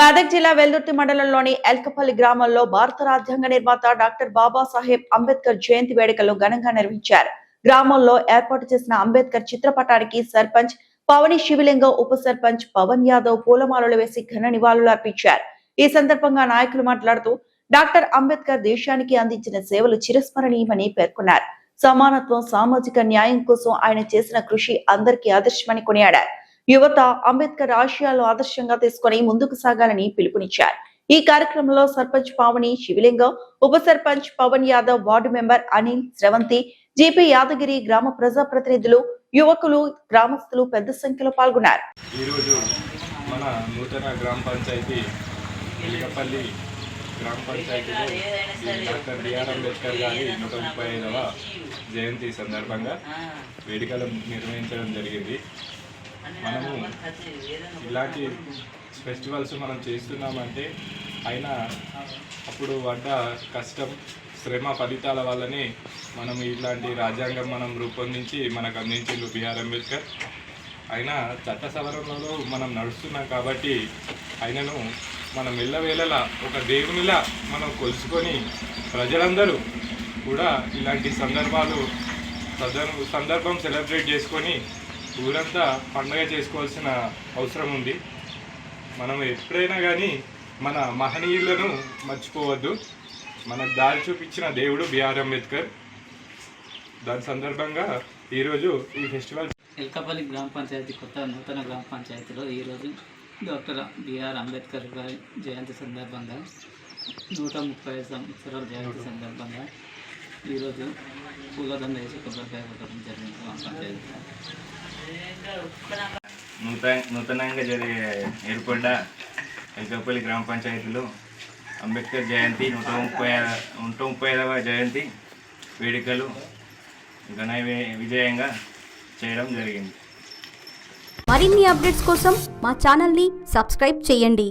మెదక్ జిల్లా వెల్దుర్తి మండలంలోని ఎల్కపల్లి గ్రామంలో భారత రాజ్యాంగ నిర్మాత డాక్టర్ బాబాసాహెబ్ అంబేద్కర్ జయంతి వేడుకలు ఘనంగా నిర్వహించారు. గ్రామంలో ఏర్పాటు చేసిన అంబేద్కర్ చిత్రపటానికి సర్పంచ్ పవని శివలింగం, ఉప సర్పంచ్ పవన్ యాదవ్ పూలమాలలు వేసి ఘన నివాళులు అర్పించారు. ఈ సందర్భంగా నాయకులు మాట్లాడుతూ డాక్టర్ అంబేద్కర్ దేశానికి అందించిన సేవలు చిరస్మరణీయమని పేర్కొన్నారు. సమానత్వం, సామాజిక న్యాయం కోసం ఆయన చేసిన కృషి అందరికీ ఆదర్శమని కొనియాడారు. యువత అంబేద్కర్ ఆశయాలను ఆదర్శంగా తీసుకుని ముందుకు సాగాలని పిలుపునిచ్చారు. ఈ కార్యక్రమంలో సర్పంచ్ పావని శివలింగం, ఉప sarpanch Pavan Yadav, ward member Anil, Sravanthi, GP Yadagiri, గ్రామ ప్రజా ప్రతినిధులు, యువకులు, గ్రామస్తులు పెద్ద సంఖ్యలో పాల్గొన్నారు. మన నూతన గ్రామ పంచాయతీ ఎలికపల్లి గ్రామ పంచాయతీలో డాక్టర్ బిఆర్ అంబేద్కర్ గారి 135వ జయంతి సందర్భంగా వేడుకలు నిర్వహించడం జరిగింది. మనము ఇలాంటి ఫెస్టివల్స్ మనం చేస్తున్నామంటే ఆయన అప్పుడు పడ్డ కష్టం, శ్రమ ఫలితాల వల్లనే మనం ఇట్లాంటి రాజ్యాంగం మనం రూపొందించి మనకు అందించిండు బిఆర్ అంబేద్కర్. ఆయన చట్ట సవరణలో మనం నడుస్తున్నాం కాబట్టి ఆయనను మనం ఎల్లవేళలా ఒక దేవునిలా మనం కొలుసుకొని ప్రజలందరూ కూడా ఇలాంటి సందర్భం సెలబ్రేట్ చేసుకొని ఊరంతా పండుగ చేసుకోవాల్సిన అవసరం ఉంది. మనం ఎప్పుడైనా కానీ మన మహనీయులను మర్చిపోవద్దు. మనకు దారి చూపించిన దేవుడు బిఆర్ అంబేద్కర్. దాని సందర్భంగా ఈరోజు ఈ ఫెస్టివల్ ఎల్కపల్లి గ్రామ పంచాయతీ నూతన గ్రామ పంచాయతీలో ఈరోజు డాక్టర్ బిఆర్ అంబేద్కర్ గారి జయంతి సందర్భంగా 135 సంవత్సరాల జయంతి సందర్భంగా ఈరోజు పూలదండ వేసి కొబ్బరికాయ కొట్టడం జరిగింది. గ్రామ పంచాయతీ నూతనంగా ఏర్పడ్డ ఎల్కపల్లి గ్రామ పంచాయతీలో అంబేద్కర్ జయంతి 135వ జయంతి వేడుకలు ఘన విజయంగా చేయడం జరిగింది. మరిన్ని అప్డేట్స్ కోసం మా ఛానల్ని సబ్స్క్రైబ్ చేయండి.